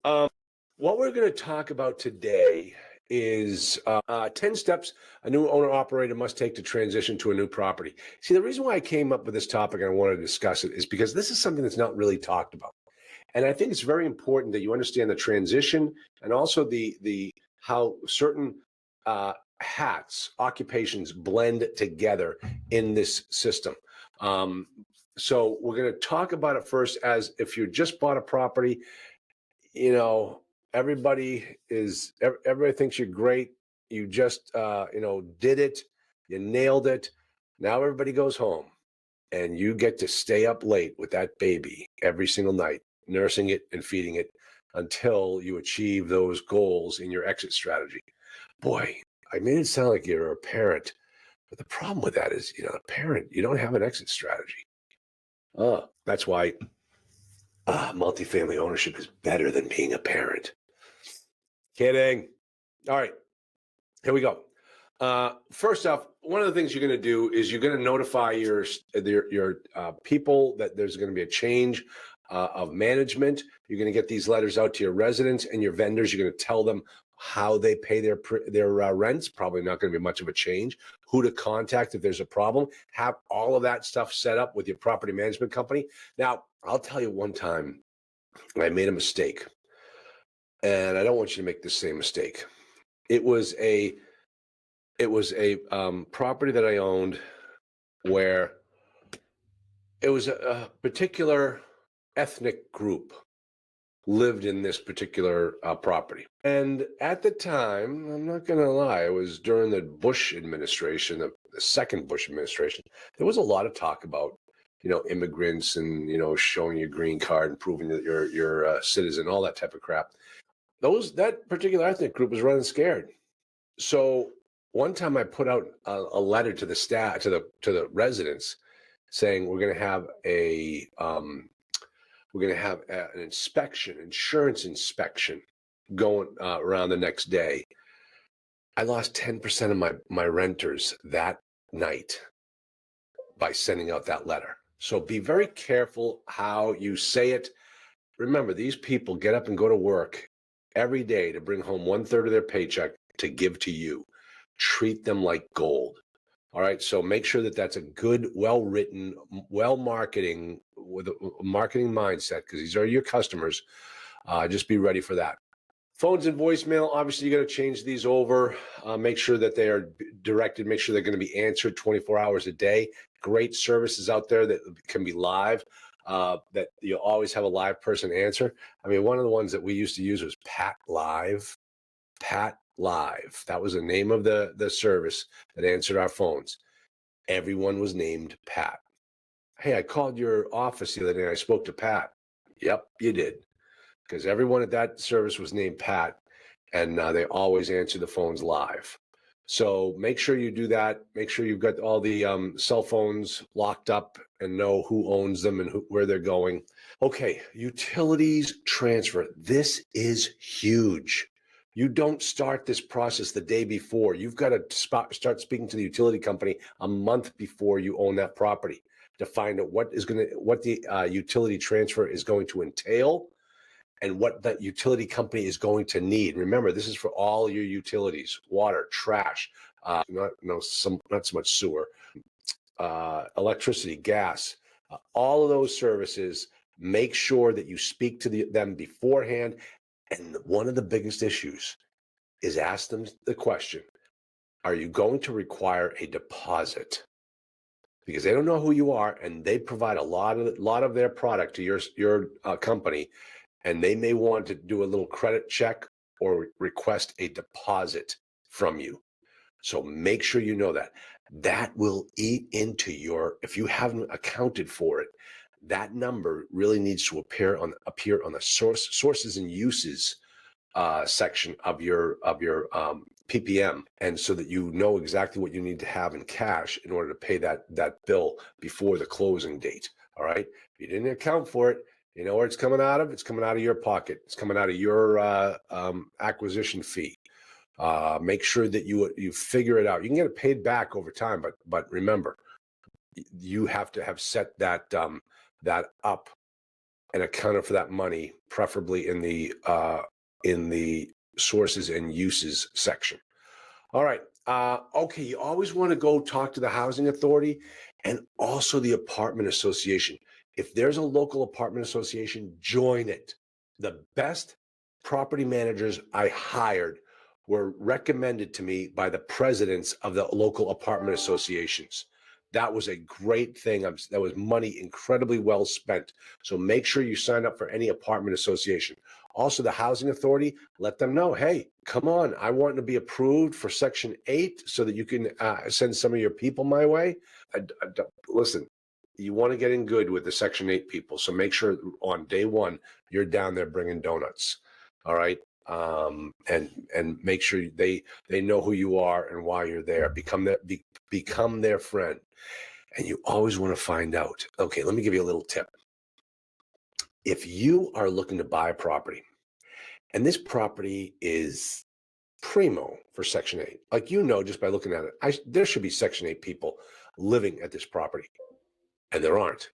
Um, what we're going to talk about today is 10 steps a new owner operator must take to transition to a new property. See, the reason why I came up with this topic and I wanted to discuss it is because this is something that's not really talked about. And I think it's very important that you understand the transition and also the how certain hats, occupations blend together in this system. Um, so we're going to talk about it first as if you just bought a property, you know, everybody thinks you're great. You just, did it. You nailed it. Now everybody goes home and you get to stay up late with that baby every single night, nursing it and feeding it until you achieve those goals in your exit strategy. Boy, I made it sound like you're a parent, but the problem with that is, a parent, you don't have an exit strategy. That's why multifamily ownership is better than being a parent. Kidding. All right, here we go. First off, one of the things you're going to do is you're going to notify your people that there's going to be a change of management. You're going to get these letters out to your residents and your vendors. You're going to tell them how they pay their rents. Probably not going to be much of a change. Who to contact if there's a problem. Have all of that stuff set up with your property management company. Now, I'll tell you one time I made a mistake, and I don't want you to make the same mistake. It was a property that I owned where it was a particular ethnic group lived in this particular property. And at the time, I'm not going to lie, it was during the Bush administration, the second Bush administration. There was a lot of talk about, immigrants and, showing your green card and proving that you're a citizen, all that type of crap. That particular ethnic group was running scared. So one time I put out a letter to the staff, to the residents, saying we're going to have an inspection, insurance inspection, going around the next day. I lost 10% of my renters that night by sending out that letter. So be very careful how you say it. Remember, these people get up and go to work every day to bring home 1/3 of their paycheck to give to you. Treat them like gold. All right. So make sure that that's a good, well-written, well-marketing with a marketing mindset, because these are your customers. Just be ready for that. Phones and voicemail, obviously, you got to change these over. Make sure that they are directed. Make sure they're going to be answered 24 hours a day. Great services out there that can be live, that you'll always have a live person answer. I mean, one of the ones that we used to use was Pat Live. Pat Live. That was the name of the service that answered our phones. Everyone was named Pat. Hey, I called your office the other day and I spoke to Pat. Yep, you did. Because everyone at that service was named Pat, and they always answer the phones live. So make sure you do that. Make sure you've got all the cell phones locked up and know who owns them and where they're going. Okay, utilities transfer. This is huge. You don't start this process the day before. You've got to start speaking to the utility company a month before you own that property to find out what the utility transfer is going to entail and what that utility company is going to need. Remember, this is for all your utilities: water, trash, not so much sewer, electricity, gas, all of those services. Make sure that you speak to them beforehand. And one of the biggest issues is ask them the question: are you going to require a deposit? Because they don't know who you are, and they provide a lot of their product to your company, and they may want to do a little credit check or request a deposit from you. So make sure you know that. That will eat into if you haven't accounted for it, that number really needs to appear on the sources and uses section of your PPM, and so that you know exactly what you need to have in cash in order to pay that bill before the closing date. All right. If you didn't account for it, you know where it's coming out of? It's coming out of your pocket. It's coming out of your acquisition fee. Make sure that you figure it out. You can get it paid back over time, but remember, you have to have set that up and accounted for that money, preferably in the sources and uses section. All right. Okay. You always want to go talk to the housing authority and also the apartment association. If there's a local apartment association, join it. The best property managers I hired were recommended to me by the presidents of the local apartment associations. That was a great thing. That was money incredibly well spent. So make sure you sign up for any apartment association. Also, the housing authority, let them know, hey, come on, I want to be approved for Section 8 so that you can send some of your people my way. Listen, you want to get in good with the Section 8 people. So make sure on day one, you're down there bringing donuts. All right. And make sure they know who you are and why you're there. Become their friend. And you always want to find out. Okay, let me give you a little tip. If you are looking to buy a property, and this property is primo for Section 8, like just by looking at it, there should be Section 8 people living at this property, and there aren't.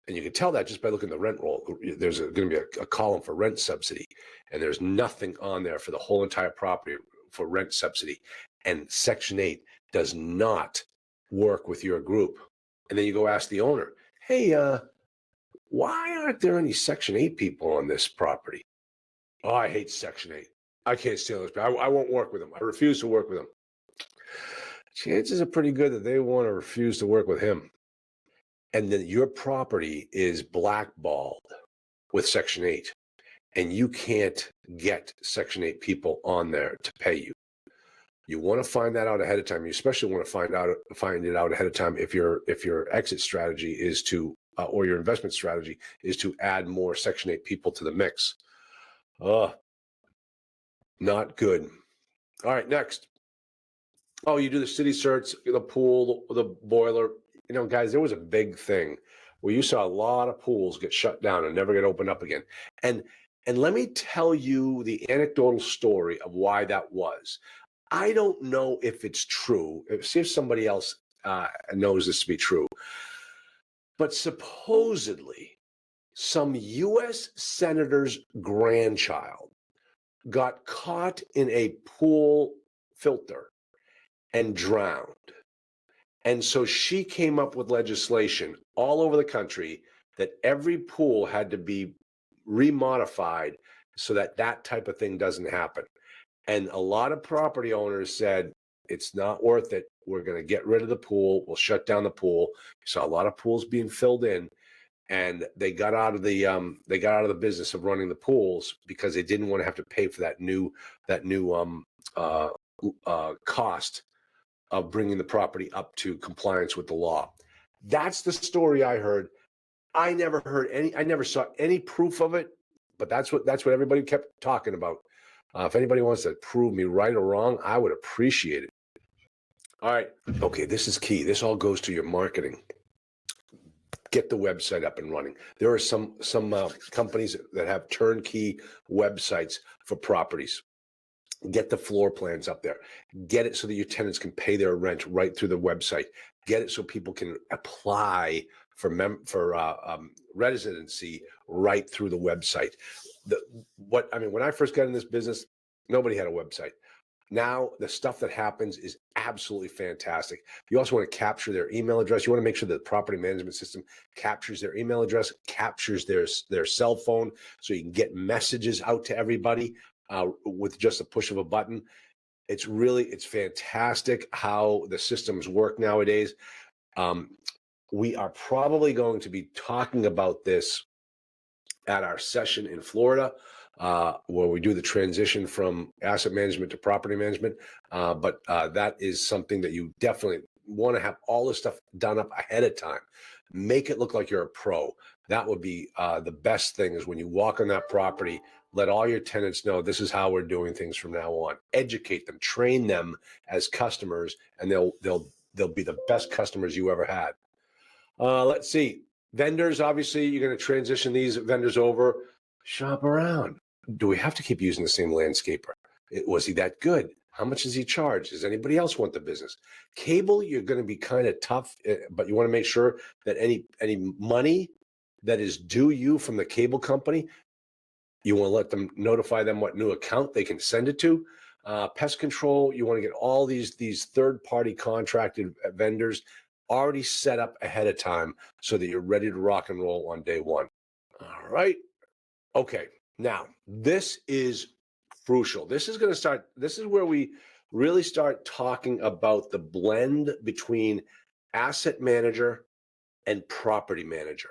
And you can tell that just by looking at the rent roll. There's going to be a column for rent subsidy, and there's nothing on there for the whole entire property for rent subsidy. And Section 8 does not work with your group. And then you go ask the owner, hey, why aren't there any Section 8 people on this property? Oh, I hate Section 8. I can't stand those people. I won't work with them. I refuse to work with them. Chances are pretty good that they want to refuse to work with him. And then your property is blackballed with Section 8, and you can't get Section 8 people on there to pay you. You want to find that out ahead of time. You especially want to find it out ahead of time if your exit strategy is to, or your investment strategy is to add more Section 8 people to the mix. Not good. All right, next. Oh, you do the city certs, the pool, the boiler. Guys, there was a big thing where you saw a lot of pools get shut down and never get opened up again. And let me tell you the anecdotal story of why that was. I don't know if it's true. See if somebody else knows this to be true. But supposedly, some U.S. senator's grandchild got caught in a pool filter and drowned. And so she came up with legislation all over the country that every pool had to be remodified so that type of thing doesn't happen. And a lot of property owners said, it's not worth it. We're going to get rid of the pool. We'll shut down the pool. So a lot of pools being filled in, and they got out of the business of running the pools because they didn't want to have to pay for that new cost of bringing the property up to compliance with the law. That's the story I heard. I never saw any proof of it, but that's what everybody kept talking about. If anybody wants to prove me right or wrong, I would appreciate it. All right. Okay, this is key. This all goes to your marketing. Get the website up and running. There are some companies that have turnkey websites for properties. Get the floor plans up there. Get it so that your tenants can pay their rent right through the website. Get it so people can apply for residency right through the website. When I first got in this business, nobody had a website. Now the stuff that happens is absolutely fantastic. You also want to capture their email address. You want to make sure that the property management system captures their email address, captures their cell phone, so you can get messages out to everybody with just a push of a button. It's fantastic how the systems work nowadays. We are probably going to be talking about this at our session in Florida, where we do the transition from asset management to property management. But that is something that you definitely want to have all this stuff done up ahead of time. Make it look like you're a pro. That would be the best thing, is when you walk on that property, let all your tenants know this is how we're doing things from now on. Educate them, train them as customers, and they'll be the best customers you ever had. Let's see. Vendors, obviously, you're going to transition these vendors over. Shop around. Do we have to keep using the same landscaper? Was he that good? How much does he charge? Does anybody else want the business? Cable, you're going to be kind of tough, but you want to make sure that any money that is due you from the cable company. You want to let them notify them what new account they can send it to. Pest control, you want to get all these third-party contracted vendors already set up ahead of time so that you're ready to rock and roll on day one. All right. Okay. Now, this is crucial. This is where we really start talking about the blend between asset manager and property manager.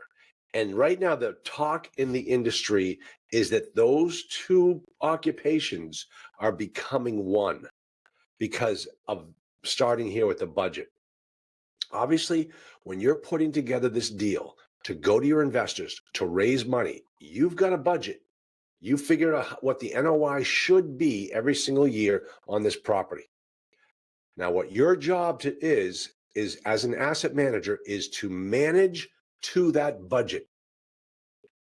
And right now, the talk in the industry is that those two occupations are becoming one because of starting here with the budget. Obviously, when you're putting together this deal to go to your investors to raise money, you've got a budget. You figure out what the NOI should be every single year on this property. Now, what your job is as an asset manager is to manage to that budget.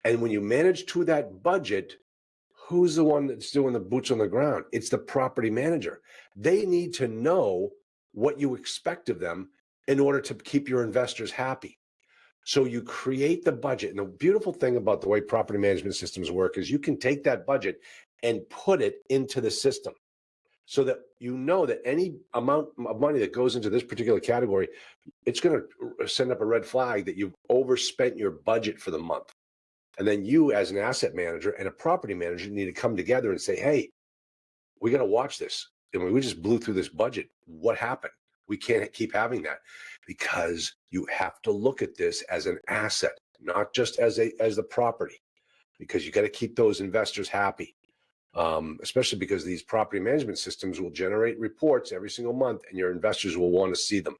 And when you manage to that budget, who's the one that's doing the boots on the ground? It's the property manager. They need to know what you expect of them in order to keep your investors happy. So you create the budget. And the beautiful thing about the way property management systems work is you can take that budget and put it into the system so that you know that any amount of money that goes into this particular category, it's going to send up a red flag that you've overspent your budget for the month. And then you, as an asset manager and a property manager, need to come together and say, hey, we got to watch this. I mean, we just blew through this budget. What happened? We can't keep having that, because you have to look at this as an asset, not just as the property, because you got to keep those investors happy. Especially because these property management systems will generate reports every single month and your investors will want to see them.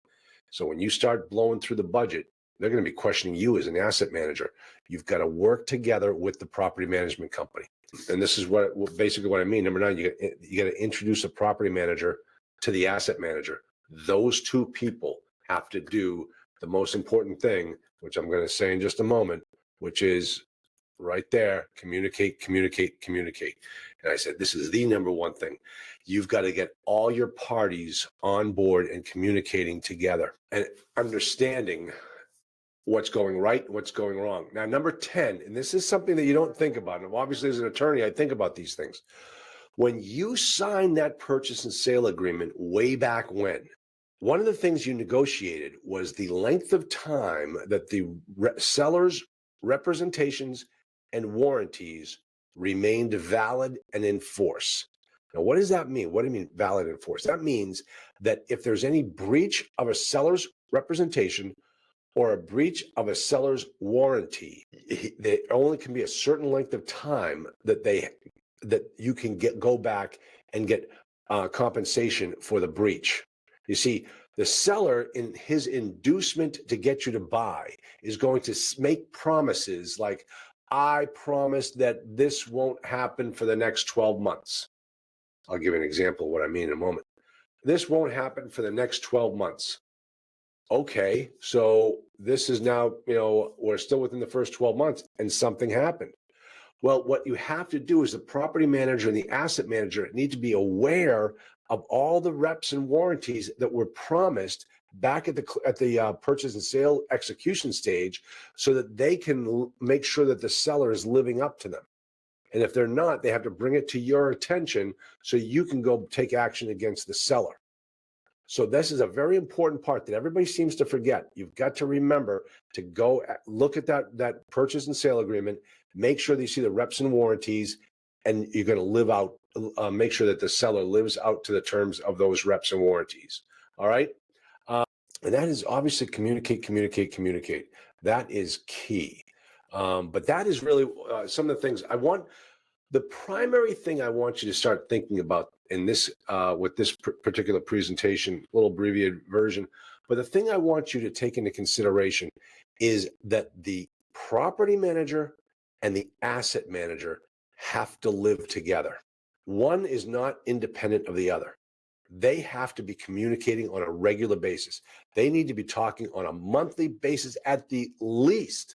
So when you start blowing through the budget, they're going to be questioning you as an asset manager. You've got to work together with the property management company. And this is basically what I mean. Number 9, you got to introduce a property manager to the asset manager. Those two people have to do the most important thing, which I'm going to say in just a moment, which is right there: communicate, communicate, communicate. And I said, this is the number one thing. You've got to get all your parties on board and communicating together and understanding what's going right, what's going wrong. Now, number 10, and this is something that you don't think about. And obviously, as an attorney, I think about these things. When you sign that purchase and sale agreement way back when, one of the things you negotiated was the length of time that the seller's representations and warranties remained valid and in force. Now, what does that mean? What do you mean valid and in force? That means that if there's any breach of a seller's representation or a breach of a seller's warranty, there only can be a certain length of time that you can go back and get compensation for the breach. You see, the seller, in his inducement to get you to buy, is going to make promises like, I promise that this won't happen for the next 12 months. I'll give you an example of what I mean in a moment. This won't happen for the next 12 months. Okay, so this is now, we're still within the first 12 months and something happened. Well, what you have to do is the property manager and the asset manager need to be aware of all the reps and warranties that were promised back at the purchase and sale execution stage, so that they can make sure that the seller is living up to them. And if they're not, they have to bring it to your attention so you can go take action against the seller. So this is a very important part that everybody seems to forget. You've got to remember to go look at that purchase and sale agreement, make sure that you see the reps and warranties, and you're going to make sure that the seller lives out to the terms of those reps and warranties. All right. And that is obviously communicate, communicate, communicate. That is key. But that is really some of the things I want. The primary thing I want you to start thinking about in this, with this particular presentation, a little abbreviated version, but the thing I want you to take into consideration is that the property manager and the asset manager have to live together. One is not independent of the other. They have to be communicating on a regular basis. They need to be talking on a monthly basis at the least.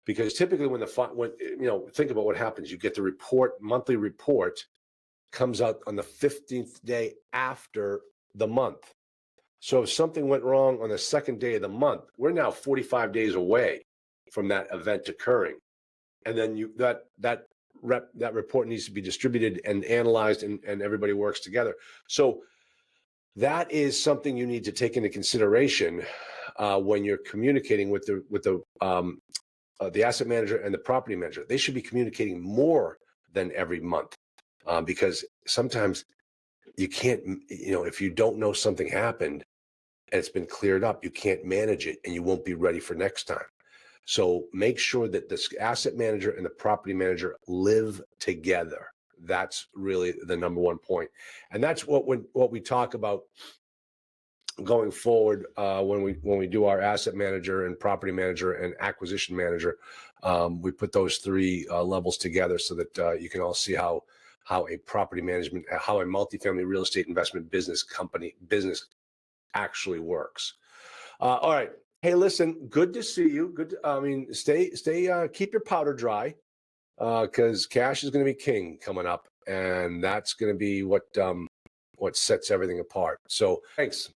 Because typically when think about what happens. You get the monthly report comes out on the 15th day after the month. So if something went wrong on the second day of the month, we're now 45 days away from that event occurring. And then that report needs to be distributed and analyzed, and everybody works together. So that is something you need to take into consideration when you're communicating with the asset manager and the property manager. They should be communicating more than every month, because sometimes you can't, if you don't know something happened and it's been cleared up, you can't manage it and you won't be ready for next time. So make sure that the asset manager and the property manager live together. That's really the number one point. And that's what we talk about going forward when we do our asset manager and property manager and acquisition manager. We put those three levels together so that you can all see how a property management, how a multifamily real estate investment business actually works. All right. Hey, listen, good to see you. Keep your powder dry, because cash is going to be king coming up, and that's going to be what sets everything apart. So thanks.